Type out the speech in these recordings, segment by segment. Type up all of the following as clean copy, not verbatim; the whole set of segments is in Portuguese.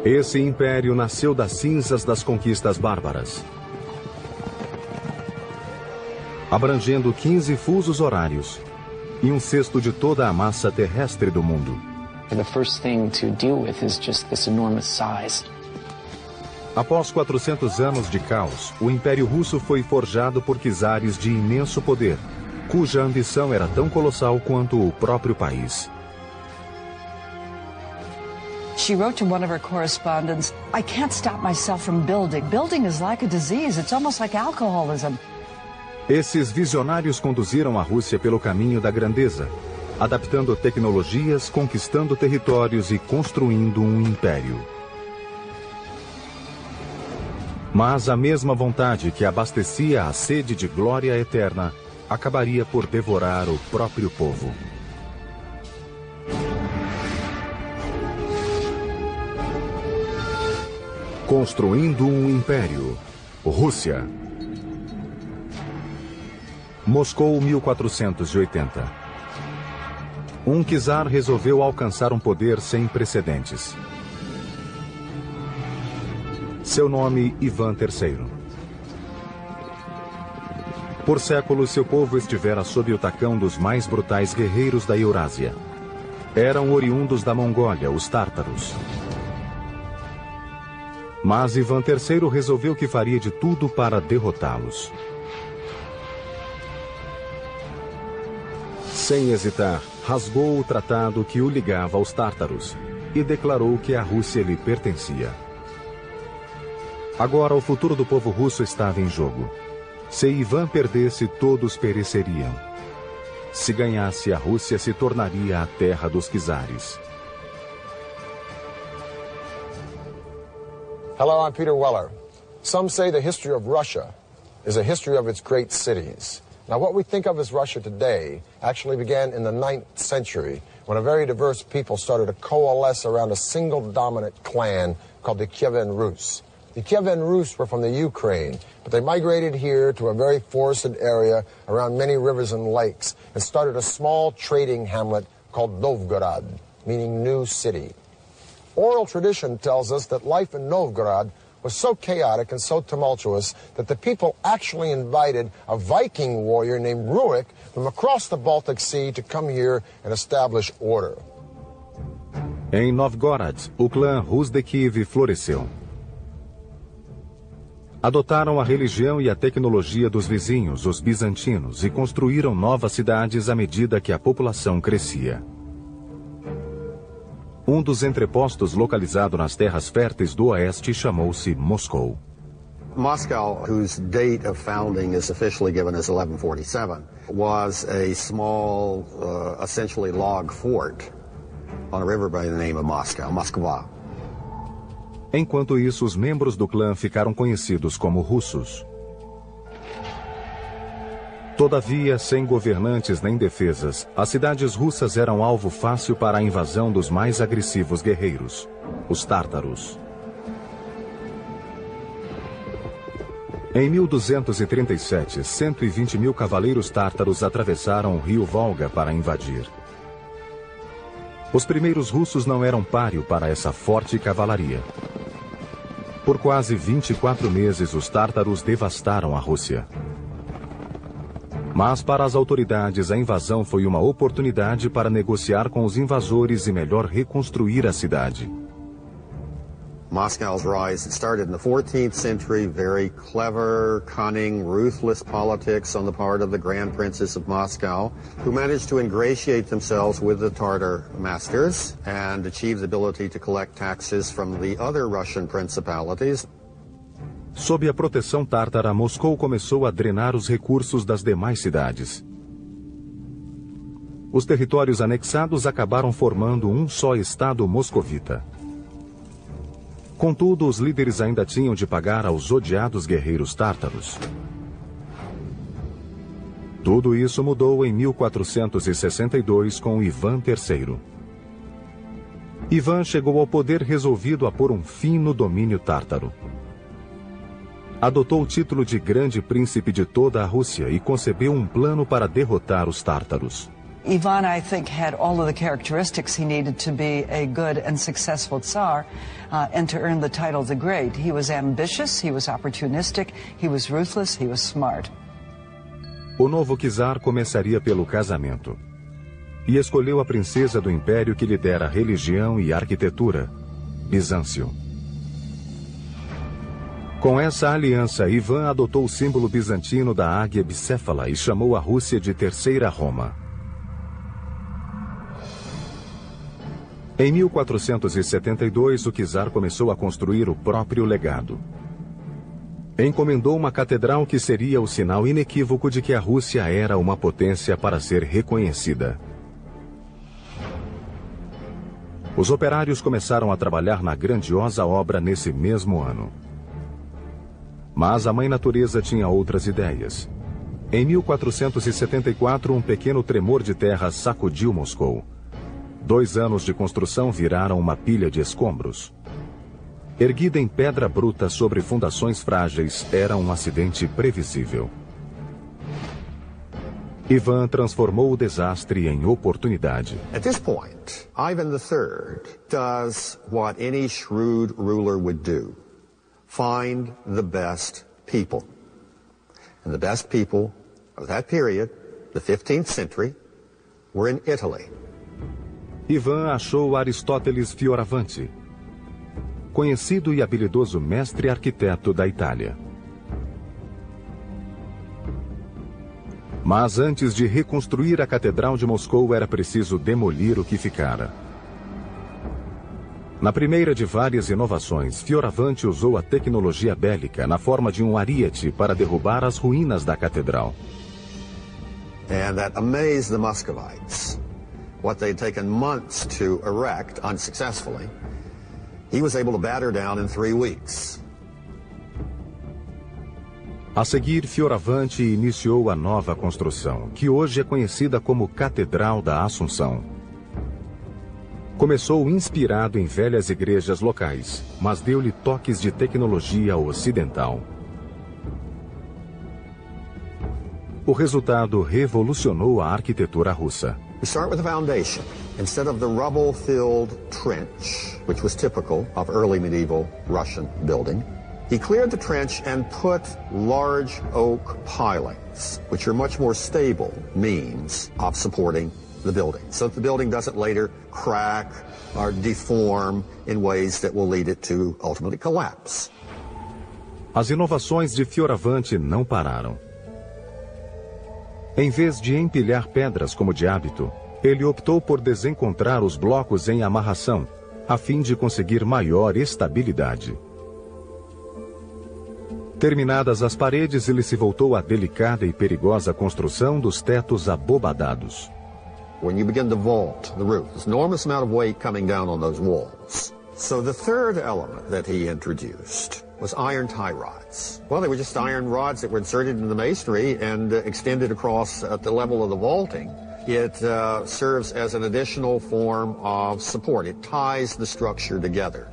Esse império nasceu das cinzas das conquistas bárbaras, abrangendo 15 fusos horários e um sexto de toda a massa terrestre do mundo. The first thing to deal with is just this enormous size. Após 400 anos de caos, o Império Russo foi forjado por czares de imenso poder, cuja ambição era tão colossal quanto o próprio país. She wrote to one of her correspondents, "I can't stop myself from building. Building is like a disease. It's almost like alcoholism." Esses visionários conduziram a Rússia pelo caminho da grandeza, adaptando tecnologias, conquistando territórios e construindo um império. Mas a mesma vontade que abastecia a sede de glória eterna acabaria por devorar o próprio povo. Construindo um império. Rússia. Moscou, 1480. Um czar resolveu alcançar um poder sem precedentes. Seu nome, Ivan III. Por séculos, seu povo estivera sob o tacão dos mais brutais guerreiros da Eurásia. Eram oriundos da Mongólia, os tártaros. Mas Ivan III resolveu que faria de tudo para derrotá-los. Sem hesitar, rasgou o tratado que o ligava aos tártaros e declarou que a Rússia lhe pertencia. Agora o futuro do povo russo estava em jogo. Se Ivan perdesse, todos pereceriam. Se ganhasse, a Rússia se tornaria a terra dos czares. Hello, I'm Peter Weller. Some say the history of Russia is a history of its great cities. Now, what we think of as Russia today actually began in the 9th century when a very diverse people started to coalesce around a single dominant clan called the Kievan Rus. The Kievan Rus were from the Ukraine, but they migrated here to a very forested area around many rivers and lakes and started a small trading hamlet called Novgorod, meaning new city. Oral tradition tells us that life in Novgorod was so chaotic and so tumultuous that the people actually invited a Viking warrior named Rurik from across the Baltic Sea to come here and establish order. Em Novgorod, o clã Rus de Kiev floresceu. Adotaram a religião e a tecnologia dos vizinhos, os bizantinos, e construíram novas cidades à medida que a população crescia. Um dos entrepostos localizado nas terras férteis do oeste chamou-se Moscou. Moscow, whose date of founding is officially given as 1147, was a small, essentially log fort on a river by the name of Moscow, Moskva. Enquanto isso, os membros do clã ficaram conhecidos como russos. Todavia, sem governantes nem defesas, as cidades russas eram alvo fácil para a invasão dos mais agressivos guerreiros, os tártaros. Em 1237, 120 mil cavaleiros tártaros atravessaram o rio Volga para invadir. Os primeiros russos não eram páreo para essa forte cavalaria. Por quase 24 meses, os tártaros devastaram a Rússia. Mas para as autoridades, a invasão foi uma oportunidade para negociar com os invasores e melhor reconstruir a cidade. Moscow's rise started in the 14th century, very clever, cunning, ruthless politics on the part of the Grand Princes of Moscow, who managed to ingratiate themselves with the Tatar masters and achieve the ability to collect taxes from the other Russian principalities. Sob a proteção tártara, Moscou começou a drenar os recursos das demais cidades. Os territórios anexados acabaram formando um só estado moscovita. Contudo, os líderes ainda tinham de pagar aos odiados guerreiros tártaros. Tudo isso mudou em 1462 com Ivan III. Ivan chegou ao poder resolvido a pôr um fim no domínio tártaro. Adotou o título de Grande Príncipe de toda a Rússia e concebeu um plano para derrotar os tártaros. Ivan, I think, had all of the characteristics he needed to be a good and successful Tsar and to earn the title the Great. He was ambitious, he was opportunistic, he was ruthless, he was smart. O novo czar começaria pelo casamento. E escolheu a princesa do império que lhe dera religião e arquitetura, Bizâncio. Com essa aliança, Ivan adotou o símbolo bizantino da águia bicéfala e chamou a Rússia de Terceira Roma. Em 1472, o czar começou a construir o próprio legado. Encomendou uma catedral que seria o sinal inequívoco de que a Rússia era uma potência para ser reconhecida. Os operários começaram a trabalhar na grandiosa obra nesse mesmo ano. Mas a Mãe Natureza tinha outras ideias. Em 1474, um pequeno tremor de terra sacudiu Moscou. 2 anos de construção viraram uma pilha de escombros. Erguida em pedra bruta sobre fundações frágeis, era um acidente previsível. Ivan transformou o desastre em oportunidade. At this point, Ivan III does what any shrewd ruler would do. Find the best people. And the best people of that period, the 15th century, were in Italy. Ivan achou Aristóteles Fioravanti, conhecido e habilidoso mestre arquiteto da Itália. Mas antes de reconstruir a Catedral de Moscou, era preciso demolir o que ficara. Na primeira de várias inovações, Fioravanti usou a tecnologia bélica na forma de um ariete para derrubar as ruínas da catedral. And that amazed the Muscovites. What they'd taken months to erect unsuccessfully, he was able to batter down in 3 weeks. A seguir, Fioravanti iniciou a nova construção, que hoje é conhecida como Catedral da Assunção. Começou inspirado em velhas igrejas locais, mas deu-lhe toques de tecnologia ocidental. O resultado revolucionou a arquitetura russa. We start with the foundation. Instead of the rubble-filled trench, which was typical of early medieval Russian building, he cleared the trench and put large oak pilings, which are much more stable means of supporting the building, so that the building doesn't later crack or deform in ways that will lead it to ultimately collapse. As inovações de Fioravanti não pararam. Em vez de empilhar pedras como de hábito, ele optou por desencontrar os blocos em amarração, a fim de conseguir maior estabilidade. Terminadas as paredes, ele se voltou à delicada e perigosa construção dos tetos abobadados. When you begin to vault the roof, there's an enormous amount of weight coming down on those walls. So the third element that he introduced was iron tie rods. Well, they were just iron rods that were inserted in the masonry and extended across at the level of the vaulting. It serves as an additional form of support. It ties the structure together.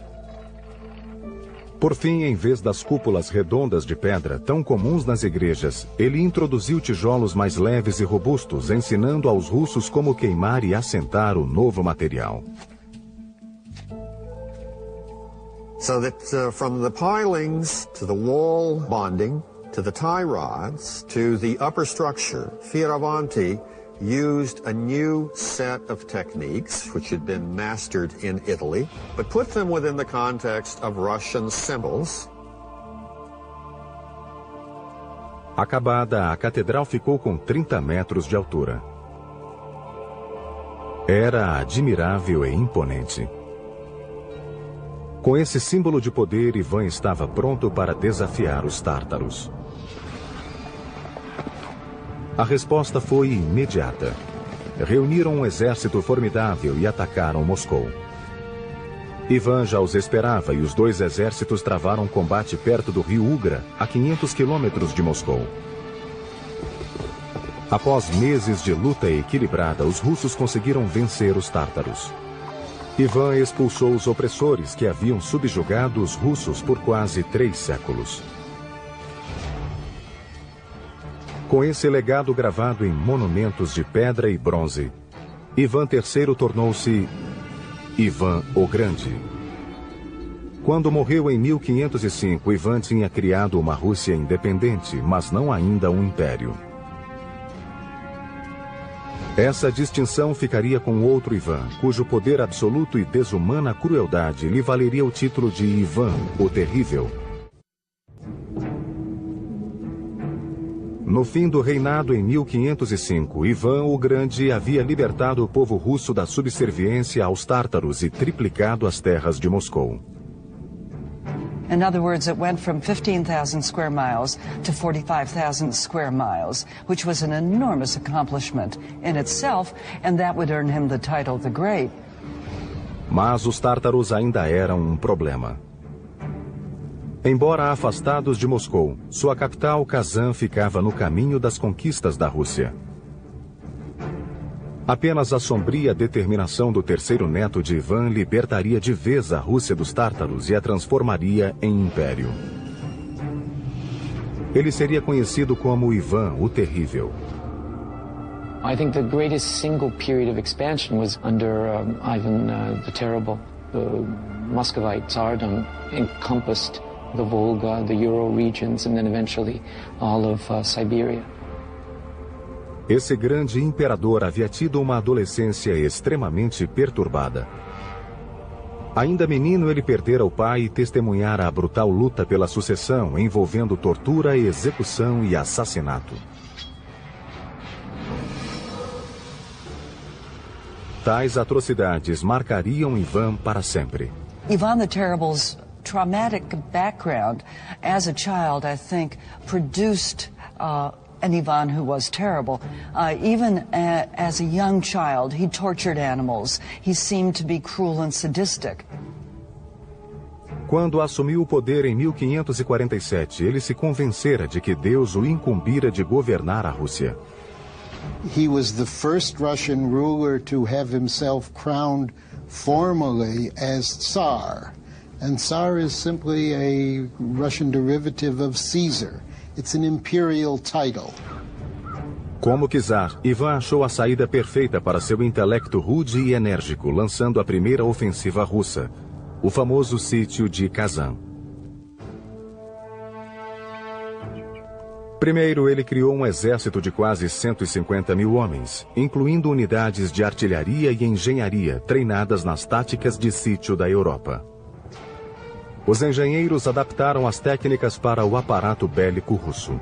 Por fim, em vez das cúpulas redondas de pedra tão comuns nas igrejas, ele introduziu tijolos mais leves e robustos, ensinando aos russos como queimar e assentar o novo material. So that from the pilings to the wall bonding to the tie rods to the upper structure, Fioravanti used a new set of techniques which had been mastered in Italy, but put them within the context of Russian symbols. Acabada, a catedral ficou com 30 metros de altura. Era admirável e imponente. Com esse símbolo de poder, Ivan estava pronto para desafiar os tártaros. A resposta foi imediata. Reuniram um exército formidável e atacaram Moscou. Ivan já os esperava e os dois exércitos travaram um combate perto do rio Ugra, a 500 quilômetros de Moscou. Após meses de luta equilibrada, os russos conseguiram vencer os tártaros. Ivan expulsou os opressores que haviam subjugado os russos por quase 3 séculos. Com esse legado gravado em monumentos de pedra e bronze, Ivan III tornou-se Ivan o Grande. Quando morreu em 1505, Ivan tinha criado uma Rússia independente, mas não ainda um império. Essa distinção ficaria com outro Ivan, cujo poder absoluto e desumana crueldade lhe valeria o título de Ivan o Terrível. No fim do reinado em 1505, Ivan o Grande havia libertado o povo russo da subserviência aos tártaros e triplicado as terras de Moscou. In other words, it went from 15,000 square miles to 45,000 square miles, which was an enormous accomplishment in itself, and that would earn him the title the Great. Mas os tártaros ainda eram um problema. Embora afastados de Moscou, sua capital, Kazan, ficava no caminho das conquistas da Rússia. Apenas a sombria determinação do terceiro neto de Ivan libertaria de vez a Rússia dos tártaros e a transformaria em império. Ele seria conhecido como Ivan o Terrível. I think the greatest single period of expansion was under Ivan the Terrible. The Muscovite Tsardom encompassed the Volga, the Ural regions, and then eventually all of Siberia. Esse grande imperador havia tido uma adolescência extremamente perturbada. Ainda menino, ele perdera o pai e testemunhara a brutal luta pela sucessão, envolvendo tortura, execução e assassinato. Tais atrocidades marcariam Ivan para sempre. Ivan the Terrible's traumatic background as a child, I think, produced an Ivan who was terrible. Even as a young child, he tortured animals. He seemed to be cruel and sadistic. Quando assumiu o poder em 1547, ele se convencera de que Deus o incumbira de governar a Rússia. He was the first Russian ruler to have himself crowned formally as Tsar. And Tsar is simply a Russian derivative of Caesar. It's an imperial title. Como czar, Ivan achou a saída perfeita para seu intelecto rude e enérgico, lançando a primeira ofensiva russa, o famoso sítio de Kazan. Primeiro, ele criou um exército de quase 150 mil homens, incluindo unidades de artilharia e engenharia treinadas nas táticas de sítio da Europa. Os engenheiros adaptaram as técnicas para o aparato bélico russo.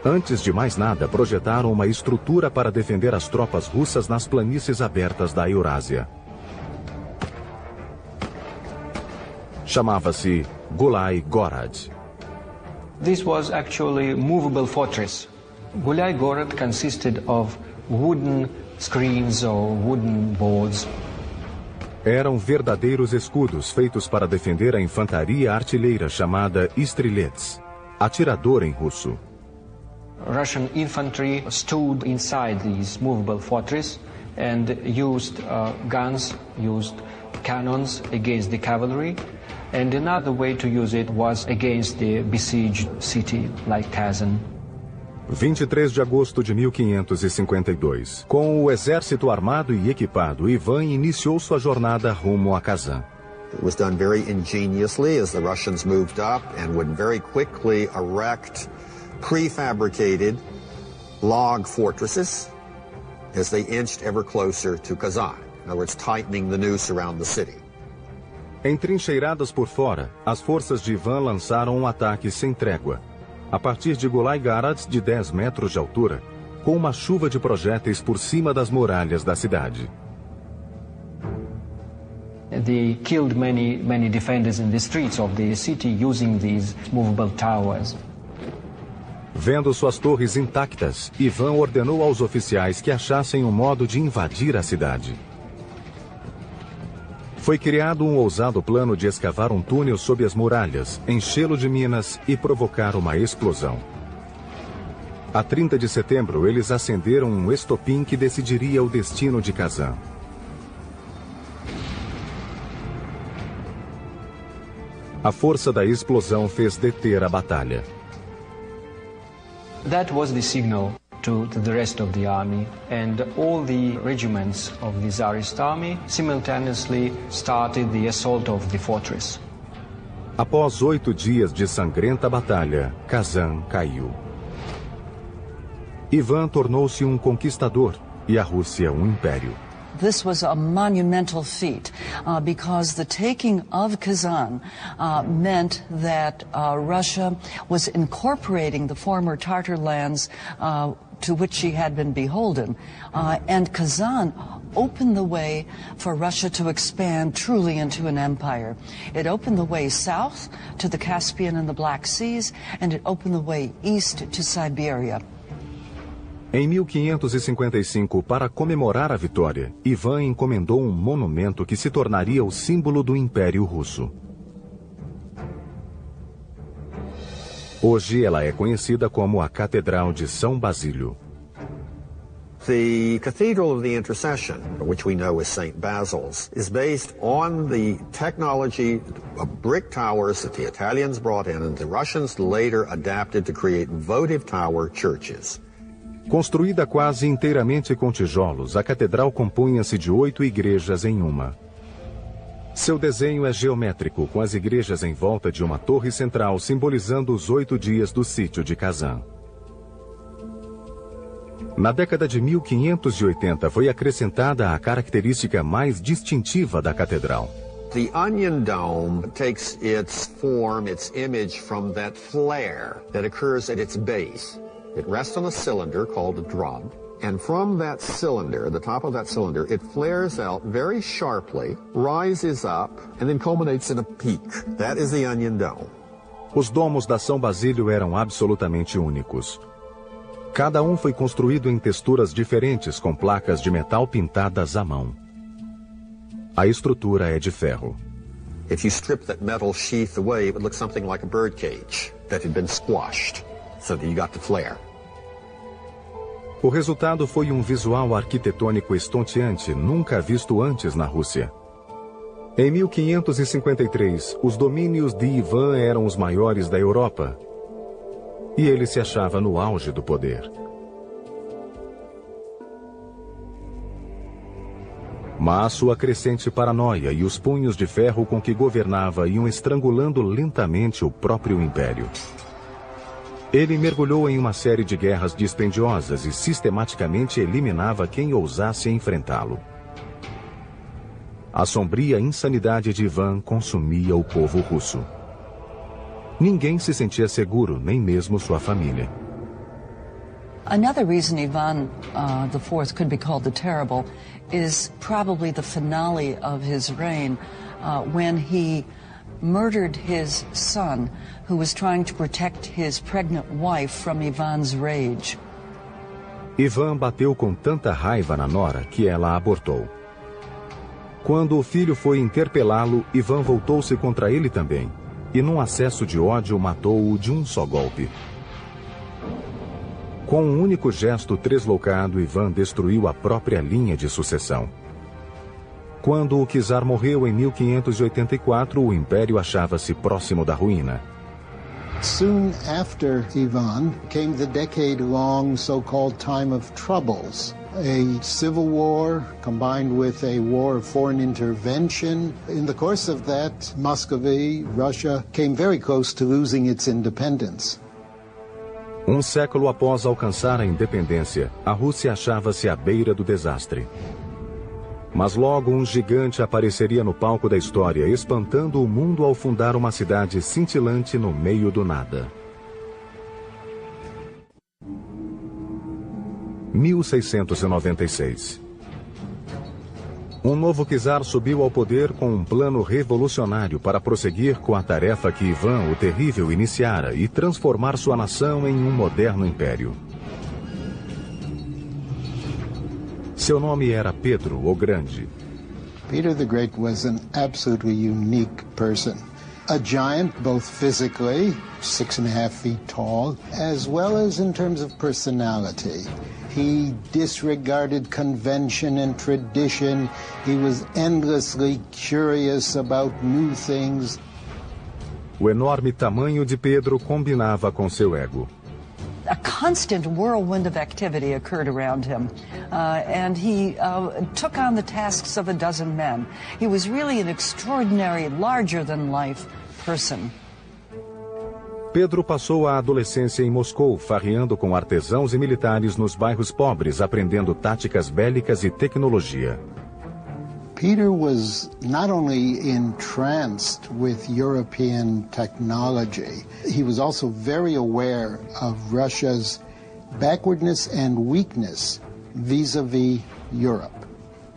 Antes de mais nada, projetaram uma estrutura para defender as tropas russas nas planícies abertas da Eurásia. Chamava-se Gulai Gorod. This was actually a movable fortress. Gulai Gorod consisted of wooden screens or wooden boards. Eram verdadeiros escudos feitos para defender a infantaria artilheira chamada Strelets, atirador em russo. Russian infantry stood inside these movable fortress and used guns, used cannons against the cavalry. And another way to use it was against the besieged city like Kazan. 23 de agosto de 1552. Com o exército armado e equipado, Ivan iniciou sua jornada rumo a Kazan. It was done very ingeniously as the Russians moved up and would very quickly erect prefabricated log fortresses as they inched ever closer to Kazan. In other words, tightening the noose around the city. Entrincheiradas por fora, as forças de Ivan lançaram um ataque sem trégua, a partir de Gulai Gorod, de 10 metros de altura, com uma chuva de projéteis por cima das muralhas da cidade. They killed many defenders in the streets of the city using these movable towers. Vendo suas torres intactas, Ivan ordenou aos oficiais que achassem um modo de invadir a cidade. Foi criado um ousado plano de escavar um túnel sob as muralhas, enchê-lo de minas e provocar uma explosão. A 30 de setembro, eles acenderam um estopim que decidiria o destino de Kazan. A força da explosão fez deter a batalha. That was the signal to the rest of the army, and all the regiments of the Tsarist army simultaneously started the assault of the fortress. Após 8 dias de sangrenta batalha, Kazan caiu. Ivan tornou-se um conquistador e a Rússia um império. This was a monumental feat because the taking of Kazan meant that Russia was incorporating the former Tatar lands to which she had been beholden. And Kazan opened the way for Russia to expand truly into an empire. It opened the way south to the Caspian and the Black Seas, and it opened the way east to Siberia. Em 1555, para comemorar a vitória, Ivan encomendou um monumento que se tornaria o símbolo do Império Russo. Hoje ela é conhecida como a Catedral de São Basílio. The Cathedral of the Intercession, which we know as St. Basil's, is based on the technology of brick towers that the Italians brought in and the Russians later adapted to create votive tower churches. Construída quase inteiramente com tijolos, a catedral compunha-se de 8 igrejas em uma. Seu desenho é geométrico, com as igrejas em volta de uma torre central simbolizando os 8 dias do sítio de Kazan. Na década de 1580 foi acrescentada a característica mais distintiva da catedral. The onion dome takes its form, its image from that flare that occurs at its base. It rests on a cylinder called a drum, and from that cylinder, the top of that cylinder, it flares out very sharply, rises up, and then culminates in a peak. That is the onion dome. Os domos da São Basílio eram absolutamente únicos. Cada um foi construído em texturas diferentes com placas de metal pintadas à mão. A estrutura é de ferro. If you strip that metal sheath away, it would look something like a bird cage that had been squashed. So that you got the flare. O resultado foi um visual arquitetônico estonteante, nunca visto antes na Rússia. Em 1553, os domínios de Ivan eram os maiores da Europa. E ele se achava no auge do poder. Mas sua crescente paranoia e os punhos de ferro com que governava iam estrangulando lentamente o próprio império. Ele mergulhou em uma série de guerras dispendiosas e sistematicamente eliminava quem ousasse enfrentá-lo. A sombria insanidade de Ivan consumia o povo russo. Ninguém se sentia seguro, nem mesmo sua família. Another reason Ivan IV could be called the Terrible is probably the finale of his reign when he murdered his son, who was trying to protect his pregnant wife from Ivan's rage. Ivan bateu com tanta raiva na nora que ela abortou. Quando o filho foi interpelá-lo, Ivan voltou-se contra ele também, e num acesso de ódio matou-o de um só golpe. Com um único gesto tresloucado, Ivan destruiu a própria linha de sucessão. Quando o czar morreu em 1584, o império achava-se próximo da ruína. Soon after Ivan came the decade-long so-called time of troubles. A civil war combined with a war of foreign intervention. In the course of that, Muscovy, Russia, came very close to losing its independence. Um século após alcançar a independência, a Rússia achava-se à beira do desastre. Mas logo um gigante apareceria no palco da história, espantando o mundo ao fundar uma cidade cintilante no meio do nada. 1696. Um novo czar subiu ao poder com um plano revolucionário para prosseguir com a tarefa que Ivan o Terrível iniciara e transformar sua nação em um moderno império. Seu nome era Pedro o Grande. Peter the Great was an absolutely unique person. A giant, both physically, 6.5 feet tall, as well as in terms of personality. He disregarded convention and tradition. He was endlessly curious about new things. O enorme tamanho de Pedro combinava com seu ego. A constant whirlwind of activity occurred around him, and he took on the tasks of a dozen men. He was really an extraordinary, larger-than-life person. Pedro passou a adolescência em Moscou, farreando com artesãos e militares nos bairros pobres, aprendendo táticas bélicas e tecnologia. Peter was not only entranced with European technology, he was also very aware of Russia's backwardness and weakness vis-a-vis Europe.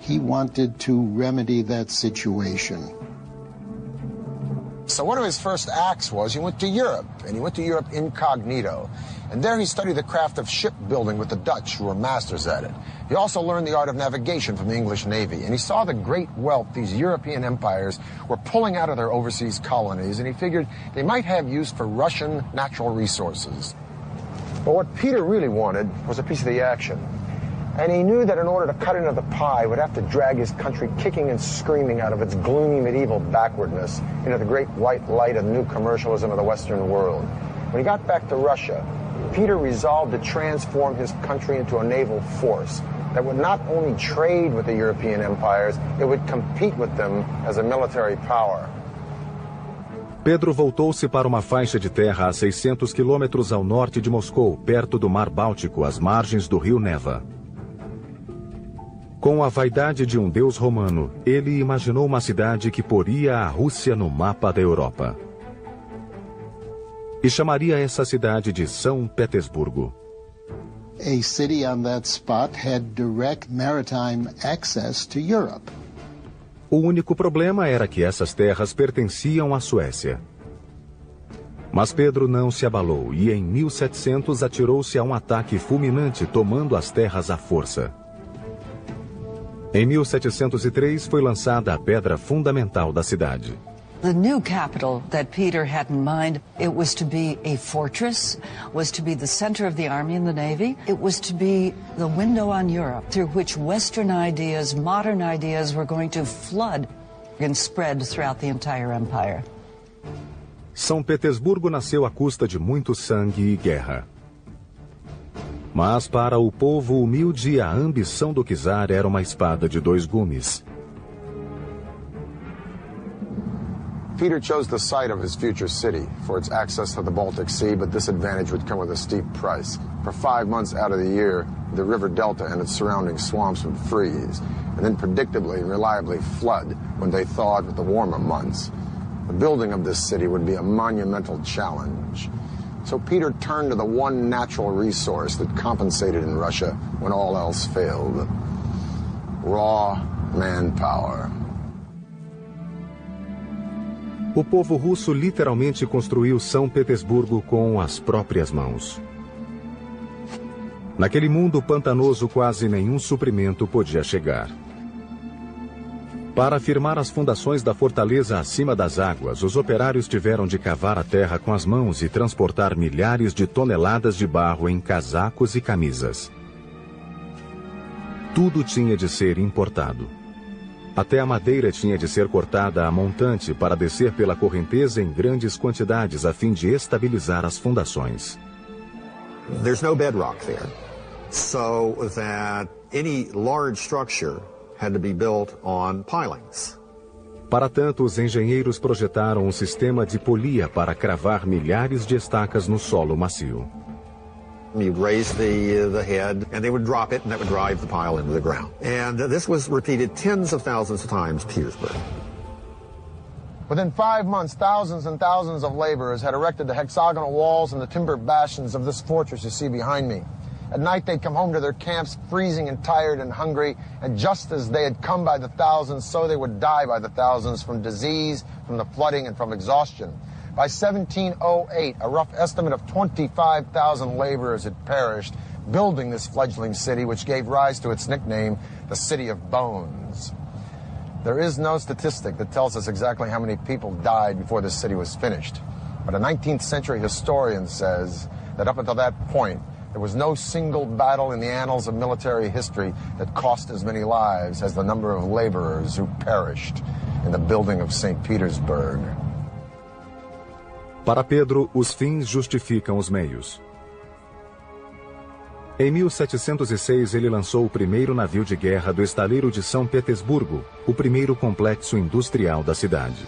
He wanted to remedy that situation. So one of his first acts was he went to Europe, and he went to Europe incognito. And there he studied the craft of shipbuilding with the Dutch, who were masters at it. He also learned the art of navigation from the English Navy, and he saw the great wealth these European empires were pulling out of their overseas colonies, and he figured they might have use for Russian natural resources. But what Peter really wanted was a piece of the action. And he knew that in order to cut into the pie, he would have to drag his country kicking and screaming out of its gloomy medieval backwardness into the great white light of new commercialism of the Western world. When he got back to Russia, Peter resolved to transform his country into a naval force that would not only trade with the European empires, it would compete with them as a military power. Pedro voltou-se para uma faixa de terra a 600 quilômetros ao norte de Moscou, perto do Mar Báltico, às margens do rio Neva. Com a vaidade de um deus romano, ele imaginou uma cidade que poria a Rússia no mapa da Europa. E chamaria essa cidade de São Petersburgo. A city on that spot had direct maritime access to Europe. O único problema era que essas terras pertenciam à Suécia. Mas Pedro não se abalou e em 1700 atirou-se a um ataque fulminante, tomando as terras à força. Em 1703 foi lançada a pedra fundamental da cidade. The new capital that Peter had in mind, it was to be a fortress, was to be the center of the army and the navy. It was to be the window on Europe through which Western ideas, modern ideas were going to flood and spread throughout the entire empire. São Petersburgo nasceu à custa de muito sangue e guerra. Mas para o povo humilde, a ambição do czar era uma espada de dois gumes. Peter chose the site of his future city for its access to the Baltic Sea, but this advantage would come with a steep price. For 5 months out of the year, the river delta and its surrounding swamps would freeze, and then predictably and reliably flood when they thawed with the warmer months. The building of this city would be a monumental challenge. So Peter turned to the one natural resource that compensated in Russia when all else failed: raw manpower. O povo russo literalmente construiu São Petersburgo com as próprias mãos. Naquele mundo pantanoso, quase nenhum suprimento podia chegar. Para firmar as fundações da fortaleza acima das águas, os operários tiveram de cavar a terra com as mãos e transportar milhares de toneladas de barro em casacos e camisas. Tudo tinha de ser importado. Até a madeira tinha de ser cortada a montante para descer pela correnteza em grandes quantidades a fim de estabilizar as fundações. There's no bedrock there, so that any large structure had to be built on pilings. Para tanto, os engenheiros projetaram um sistema de polia para cravar milhares de estacas no solo macio. You'd raise the head, and they would drop it, and that would drive the pile into the ground. And this was repeated tens of thousands of times in Petersburg. Within 5 months, thousands and thousands of laborers had erected the hexagonal walls and the timber bastions of this fortress you see behind me. At night, they'd come home to their camps freezing and tired and hungry, and just as they had come by the thousands, so they would die by the thousands from disease, from the flooding, and from exhaustion. By 1708, a rough estimate of 25,000 laborers had perished building this fledgling city, which gave rise to its nickname, the City of Bones. There is no statistic that tells us exactly how many people died before this city was finished, but a 19th century historian says that up until that point, there was no single battle in the annals of military history that cost as many lives as the number of laborers who perished in the building of St. Petersburg. Para Pedro, os fins justificam os meios. Em 1706, ele lançou o primeiro navio de guerra do estaleiro de São Petersburgo, o primeiro complexo industrial da cidade.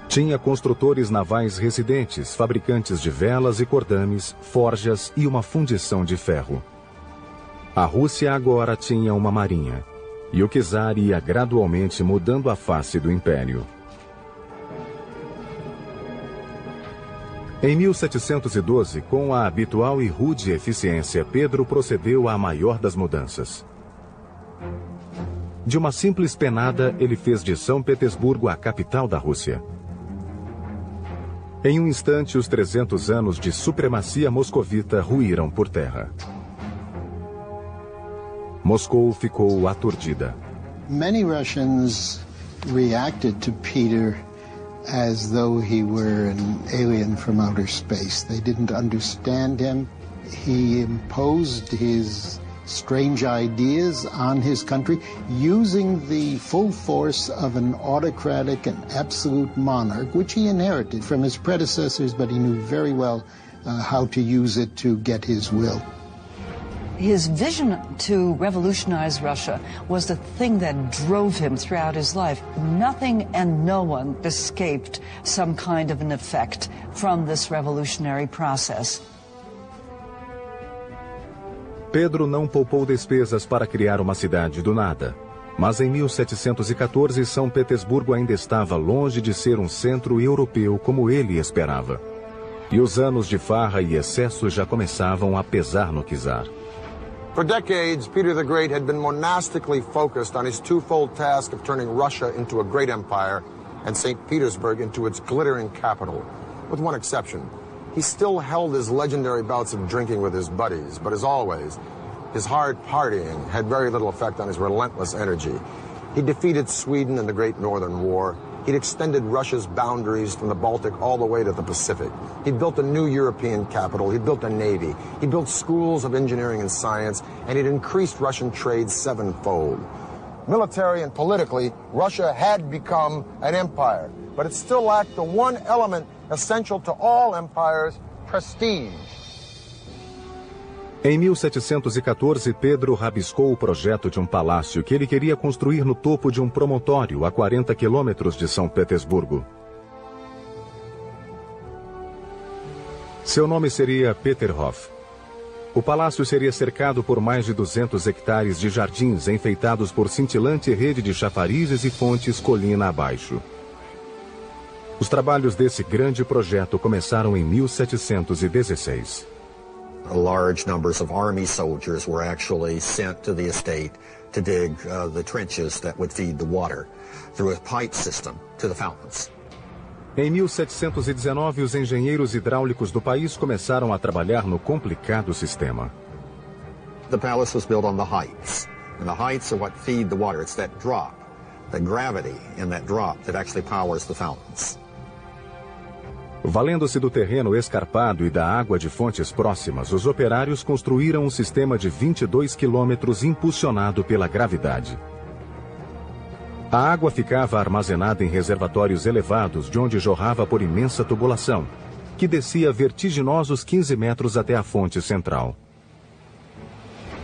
Tinha construtores navais residentes, fabricantes de velas e cordames, forjas e uma fundição de ferro. A Rússia agora tinha uma marinha, e o czar ia gradualmente mudando a face do império. Em 1712, com a habitual e rude eficiência, Pedro procedeu à maior das mudanças. De uma simples penada, ele fez de São Petersburgo a capital da Rússia. Em um instante, os 300 anos de supremacia moscovita ruíram por terra. Moscou ficou aturdida. Many Russians reacted to Peter as though he were an alien from outer space. They didn't understand him. He imposed his strange ideas on his country using the full force of an autocratic and absolute monarch, which he inherited from his predecessors, but he knew very well how to use it to get his will. His vision to revolutionize Russia was the thing that drove him throughout his life. Nothing and no one escaped some kind of an effect from this revolutionary process. Pedro não poupou despesas para criar uma cidade do nada. Mas em 1714, São Petersburgo ainda estava longe de ser um centro europeu como ele esperava. E os anos de farra e excesso já começavam a pesar no czar. For decades, Peter the Great had been monastically focused on his twofold task of turning Russia into a great empire and St. Petersburg into its glittering capital. With one exception, he still held his legendary bouts of drinking with his buddies, but as always, his hard partying had very little effect on his relentless energy. He defeated Sweden in the Great Northern War. He'd extended Russia's boundaries from the Baltic all the way to the Pacific. He'd built a new European capital. He'd built a navy. He built schools of engineering and science, and he'd increased Russian trade sevenfold. Military and politically, Russia had become an empire, but it still lacked the one element essential to all empires, prestige. Em 1714, Pedro rabiscou o projeto de um palácio que ele queria construir no topo de um promontório a 40 quilômetros de São Petersburgo. Seu nome seria Peterhof. O palácio seria cercado por mais de 200 hectares de jardins enfeitados por cintilante rede de chafarizes e fontes colina abaixo. Os trabalhos desse grande projeto começaram em 1716. Large numbers of army soldiers were actually sent to the estate to dig the trenches that would feed the water through a pipe system to the fountains. Em 1719, os engenheiros hidráulicos do país começaram a trabalhar no complicado sistema. The palace was built on the heights, and the heights are what feed the water. It's that drop, the gravity in that drop that actually powers the fountains. Valendo-se do terreno escarpado e da água de fontes próximas, os operários construíram um sistema de 22 quilômetros impulsionado pela gravidade. A água ficava armazenada em reservatórios elevados, de onde jorrava por imensa tubulação, que descia vertiginosos 15 metros até a fonte central.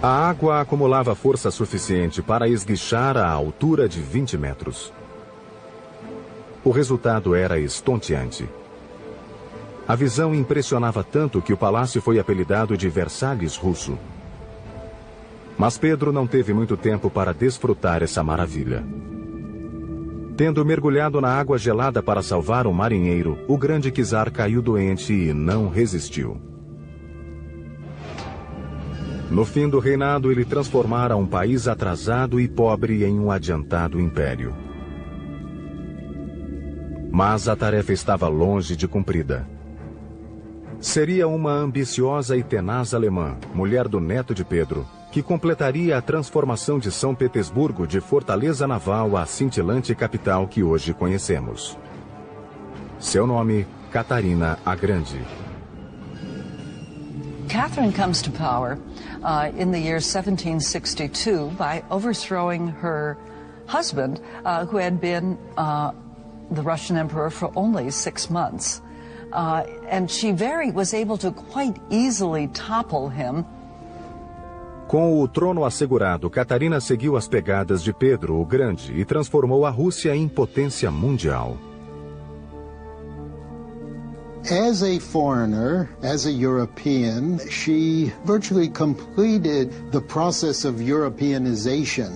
A água acumulava força suficiente para esguichar a altura de 20 metros. O resultado era estonteante. A visão impressionava tanto que o palácio foi apelidado de Versalhes russo. Mas Pedro não teve muito tempo para desfrutar essa maravilha. Tendo mergulhado na água gelada para salvar um marinheiro, o grande czar caiu doente e não resistiu. No fim do reinado, ele transformara um país atrasado e pobre em um adiantado império. Mas a tarefa estava longe de cumprida. Seria uma ambiciosa e tenaz alemã, mulher do neto de Pedro, que completaria a transformação de São Petersburgo de fortaleza naval à cintilante capital que hoje conhecemos. Seu nome, Catarina a Grande. Catherine comes to power in the year 1762 by overthrowing her husband, who had been the Russian emperor for only 6 months. and she was able to quite easily topple him. Com o trono assegurado, Catarina seguiu as pegadas de Pedro o Grande e transformou a Rússia em potência mundial. As a foreigner, as a European, she virtually completed the process of Europeanization,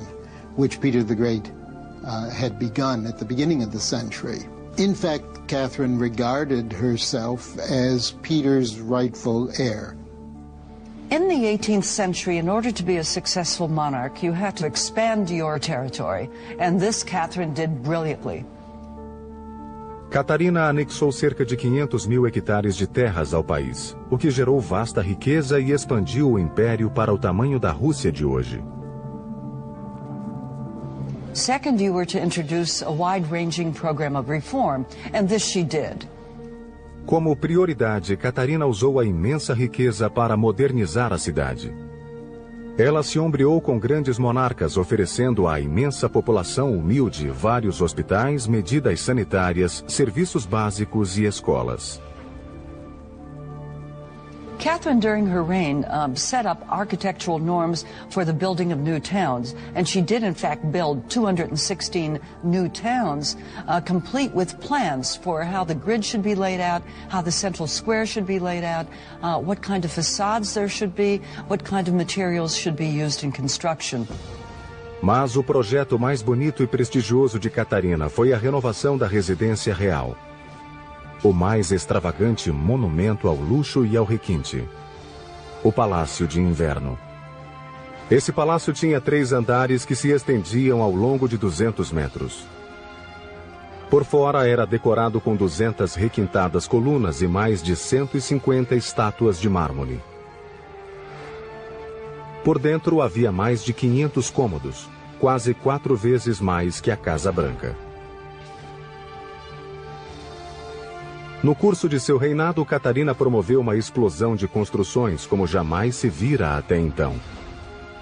which Peter the Great had begun at the beginning of the century. In fact, Catherine regarded herself as Peter's rightful heir. In the 18th century, in order to be a successful monarch, you had to expand your territory, and this Catherine did brilliantly. Catarina anexou cerca de 500 mil hectares de terras ao país, o que gerou vasta riqueza e expandiu o império para o tamanho da Rússia de hoje. Second, you were to introduce a wide-ranging program of reform, and this she did. Como prioridade, Catarina usou a imensa riqueza para modernizar a cidade. Ela se ombreou com grandes monarcas, oferecendo à imensa população humilde vários hospitais, medidas sanitárias, serviços básicos e escolas. Catherine, during her reign, set up architectural norms for the building of new towns, and she did, in fact, build 216 new towns, complete with plans for how the grid should be laid out, how the central square should be laid out, what kind of facades there should be, what kind of materials should be used in construction. Mas o projeto mais bonito e prestigioso de Catarina foi a renovação da residência real. O mais extravagante monumento ao luxo e ao requinte. O Palácio de Inverno. Esse palácio tinha 3 andares que se estendiam ao longo de 200 metros. Por fora era decorado com 200 requintadas colunas e mais de 150 estátuas de mármore. Por dentro havia mais de 500 cômodos, quase 4 vezes mais que a Casa Branca. No curso de seu reinado, Catarina promoveu uma explosão de construções como jamais se vira até então.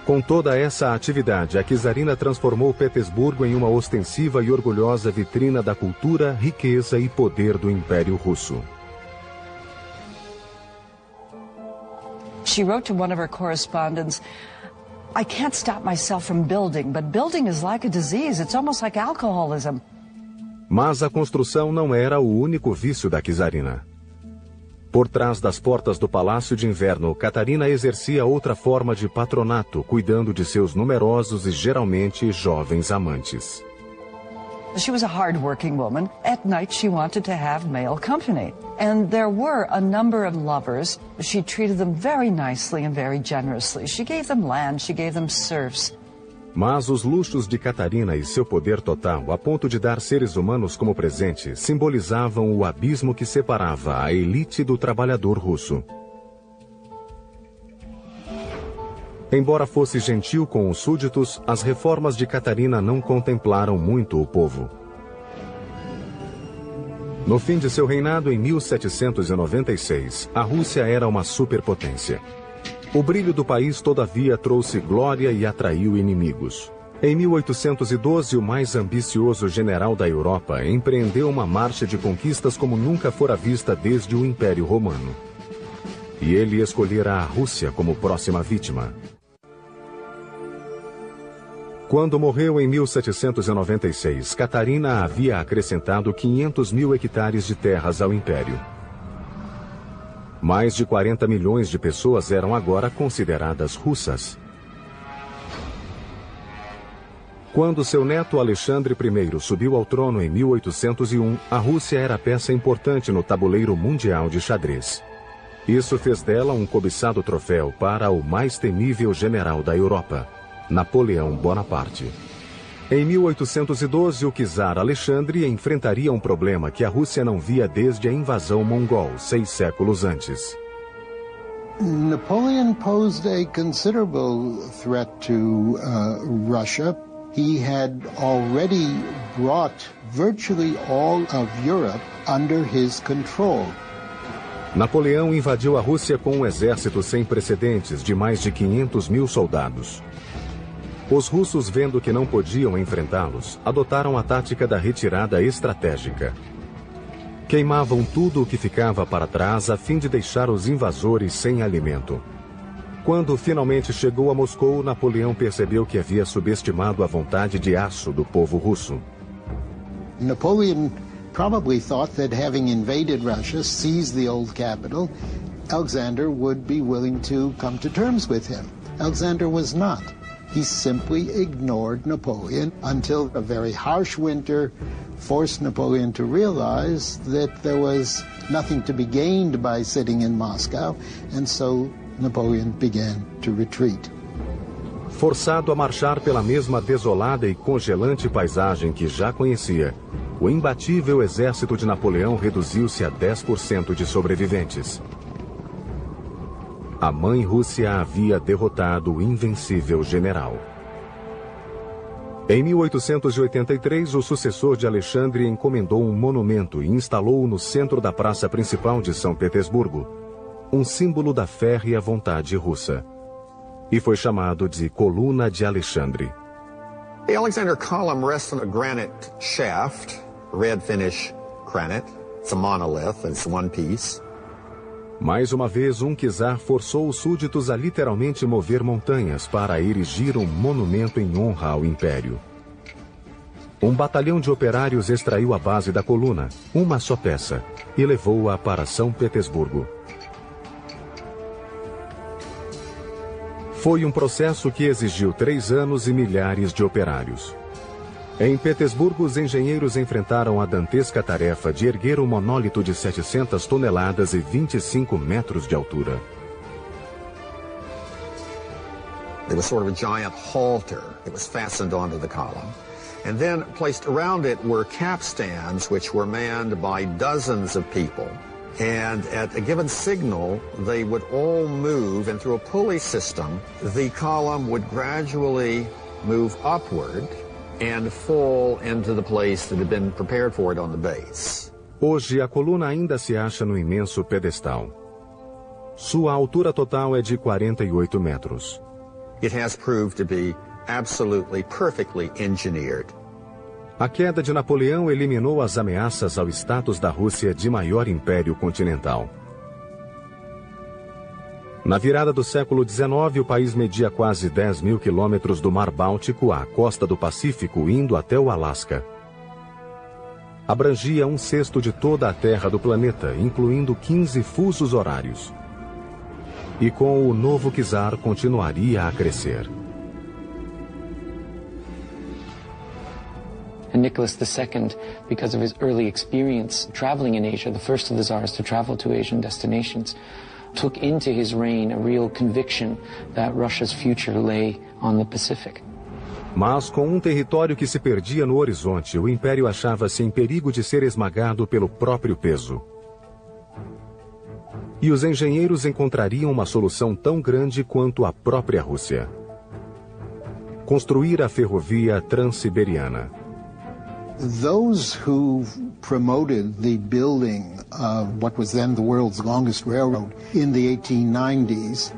Com toda essa atividade, a czarina transformou Petersburgo em uma ostensiva e orgulhosa vitrina da cultura, riqueza e poder do Império Russo. She wrote to one of her correspondents, "I can't stop myself from building, but building is like a disease. It's almost like alcoholism." Mas a construção não era o único vício da czarina. Por trás das portas do Palácio de Inverno, Catarina exercia outra forma de patronato, cuidando de seus numerosos e geralmente jovens amantes. She was a hard-working woman. At night, she wanted to have male company. And there were a number of lovers. She treated them very nicely and very generously. She gave them land, she gave them serfs. Mas os luxos de Catarina e seu poder total, a ponto de dar seres humanos como presente, simbolizavam o abismo que separava a elite do trabalhador russo. Embora fosse gentil com os súditos, as reformas de Catarina não contemplaram muito o povo. No fim de seu reinado, em 1796, a Rússia era uma superpotência. O brilho do país, todavia, trouxe glória e atraiu inimigos. Em 1812, o mais ambicioso general da Europa empreendeu uma marcha de conquistas como nunca fora vista desde o Império Romano. E ele escolhera a Rússia como próxima vítima. Quando morreu em 1796, Catarina havia acrescentado 500 mil hectares de terras ao Império. Mais de 40 milhões de pessoas eram agora consideradas russas. Quando seu neto Alexandre I subiu ao trono em 1801, a Rússia era peça importante no tabuleiro mundial de xadrez. Isso fez dela um cobiçado troféu para o mais temível general da Europa, Napoleão Bonaparte. Em 1812, o czar Alexandre enfrentaria um problema que a Rússia não via desde a invasão mongol, 6 séculos antes. Napoleon posed a considerable threat to Russia. He had already brought virtually all of Europe under his control. Napoleão invadiu a Rússia com um exército sem precedentes de mais de 500 mil soldados. Os russos, vendo que não podiam enfrentá-los, adotaram a tática da retirada estratégica. Queimavam tudo o que ficava para trás a fim de deixar os invasores sem alimento. Quando finalmente chegou a Moscou, Napoleão percebeu que havia subestimado a vontade de aço do povo russo. Napoleon probably thought that having invaded Russia, seized the old capital, Alexander would be willing to come to terms with him. Alexander was not. He simply ignored Napoleon until a very harsh winter forced Napoleon to realize that there was nothing to be gained by sitting in Moscow, and so Napoleon began to retreat. Forçado a marchar pela mesma desolada e congelante paisagem que já conhecia, o imbatível exército de Napoleão reduziu-se a 10% de sobreviventes. A mãe Rússia havia derrotado o invencível general. Em 1883, o sucessor de Alexandre encomendou um monumento e instalou-o no centro da praça principal de São Petersburgo, um símbolo da férrea vontade russa. E foi chamado de Coluna de Alexandre. The Alexander Column rests on a granite shaft, red Finnish granite. It's a monolith, it's one piece. Mais uma vez, um czar forçou os súditos a literalmente mover montanhas para erigir um monumento em honra ao império. Um batalhão de operários extraiu a base da coluna, uma só peça, e levou-a para São Petersburgo. Foi um processo que exigiu 3 anos e milhares de operários. Em Petersburgo, os engenheiros enfrentaram a dantesca tarefa de erguer um monólito de 700 toneladas e 25 metros de altura. It was sort of a giant halter. It was fastened onto the column. And then placed around it were capstans, which were manned by dozens of people. And at a given signal, they would all move, and through a pulley system, the column would gradually move upward and fall into the place that had been prepared for it on the base. Hoje, a coluna ainda se acha no imenso pedestal. Sua altura total é de 48 metros. It has proved to be absolutely perfectly engineered. A queda de Napoleão eliminou as ameaças ao status da Rússia de maior império continental. Na virada do século XIX, o país media quase 10 mil quilômetros do Mar Báltico à costa do Pacífico, indo até o Alasca. Abrangia 1/6 de toda a terra do planeta, incluindo 15 fusos horários. E com o novo czar continuaria a crescer. And Nicholas II, because of his early experience traveling in Asia, the first of the czars to travel to Asian destinations, took into his reign a real conviction that Russia's future lay on the Pacific. Mas com um território que se perdia no horizonte, o império achava-se em perigo de ser esmagado pelo próprio peso. E os engenheiros encontrariam uma solução tão grande quanto a própria Rússia: construir a ferrovia Transiberiana. Those who promoted the building of what was then the world's longest railroad in the 1890s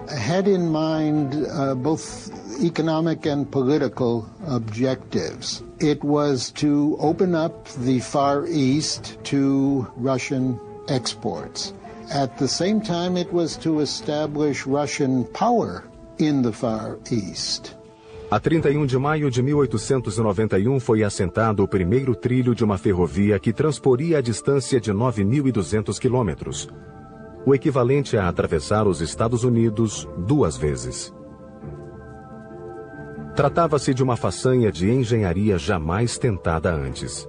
had in mind both economic and political objectives. It was to open up the Far East to Russian exports. At the same time, it was to establish Russian power in the Far East. A 31 de maio de 1891 foi assentado o primeiro trilho de uma ferrovia que transporia a distância de 9.200 quilômetros, o equivalente a atravessar os Estados Unidos 2 vezes. Tratava-se de uma façanha de engenharia jamais tentada antes.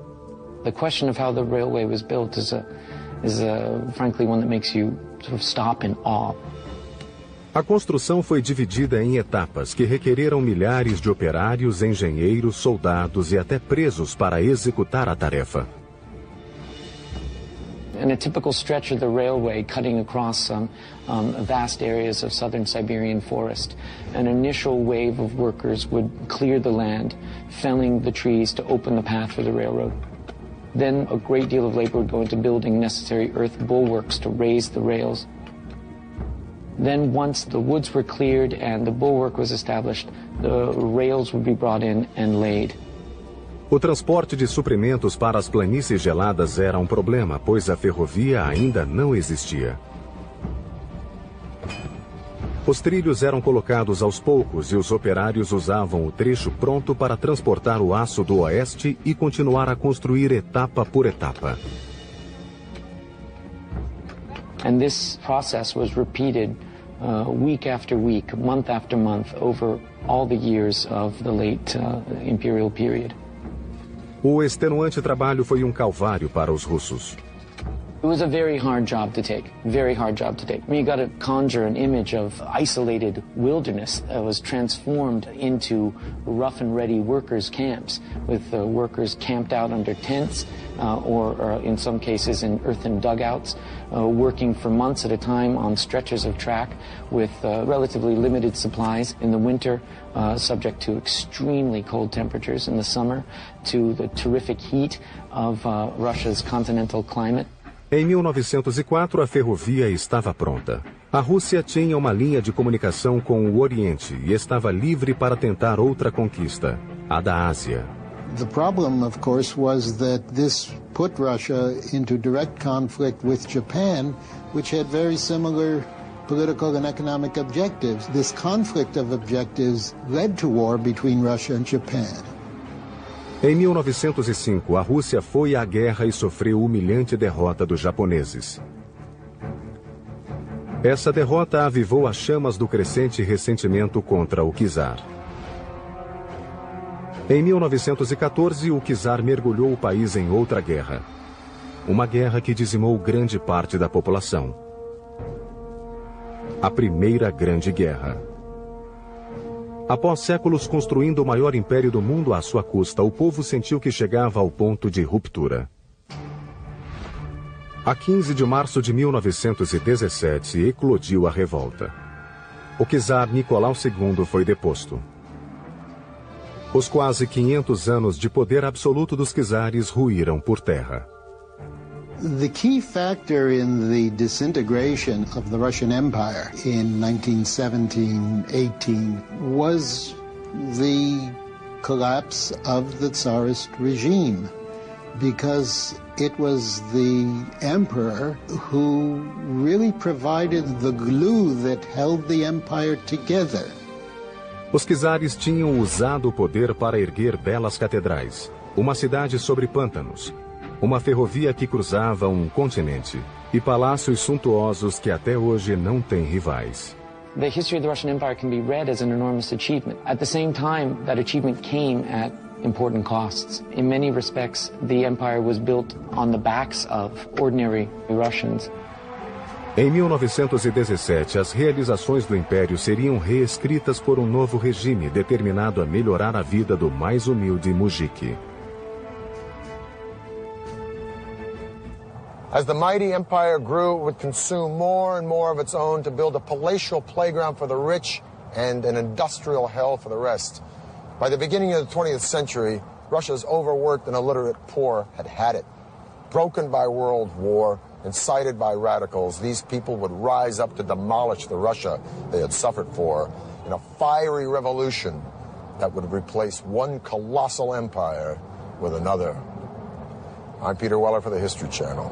The question of how the railway was built is frankly one that makes you sort of stop in awe. A construção foi dividida em etapas que requereram milhares de operários, engenheiros, soldados e até presos para executar a tarefa. In a typical stretch of the railway cutting across vast areas of southern Siberian forest, an initial wave of workers would clear the land, felling the trees to open the path for the railroad. Then a great deal of labor would go into building necessary earth bulwarks to raise the rails. Then once the woods were cleared and the bulwark was established, the rails would be brought in and laid. O transporte de suprimentos para as planícies geladas era um problema, pois a ferrovia ainda não existia. Os trilhos eram colocados aos poucos e os operários usavam o trecho pronto para transportar o aço do oeste e continuar a construir etapa por etapa. And this process was repeated week after week, month after month, over all the years of the late imperial period. O extenuante trabalho foi um calvário para os russos. It was a very hard job to take, very hard job to take. I mean, you got to conjure an image of isolated wilderness that was transformed into rough and ready workers' camps, with workers camped out under tents or in some cases in earthen dugouts, working for months at a time on stretches of track with relatively limited supplies in the winter, subject to extremely cold temperatures in the summer, to the terrific heat of Russia's continental climate. Em 1904, a ferrovia estava pronta. A Rússia tinha uma linha de comunicação com o Oriente e estava livre para tentar outra conquista, a da Ásia. The problem, of course, was that this put Russia into direct conflict with Japan, which had very similar political and economic objectives. This conflict of objectives led to war between Russia and Japan. Em 1905, a Rússia foi à guerra e sofreu humilhante derrota dos japoneses. Essa derrota avivou as chamas do crescente ressentimento contra o czar. Em 1914, o czar mergulhou o país em outra guerra. Uma guerra que dizimou grande parte da população. A Primeira Grande Guerra. Após séculos construindo o maior império do mundo à sua custa, o povo sentiu que chegava ao ponto de ruptura. A 15 de março de 1917, eclodiu a revolta. O czar Nicolau II foi deposto. Os quase 500 anos de poder absoluto dos czares ruíram por terra. The key factor in the disintegration of the Russian Empire in 1917-18 was the collapse of the Tsarist regime, because it was the emperor who really provided the glue that held the empire together. Os czares tinham usado o poder para erguer belas catedrais, uma cidade sobre pântanos, uma ferrovia que cruzava um continente e palácios suntuosos que até hoje não têm rivais. The history of the Russian Empire can be read as an enormous achievement. At the same time, that achievement came at important costs. In many respects, the empire was built on the backs of ordinary Russians. Em 1917, as realizações do Império seriam reescritas por um novo regime determinado a melhorar a vida do mais humilde mujiki. As the mighty empire grew, it would consume more and more of its own to build a palatial playground for the rich and an industrial hell for the rest. By the beginning of the 20th century, Russia's overworked and illiterate poor had had it. Broken by world war, incited by radicals, these people would rise up to demolish the Russia they had suffered for in a fiery revolution that would replace one colossal empire with another. I'm Peter Weller for the History Channel.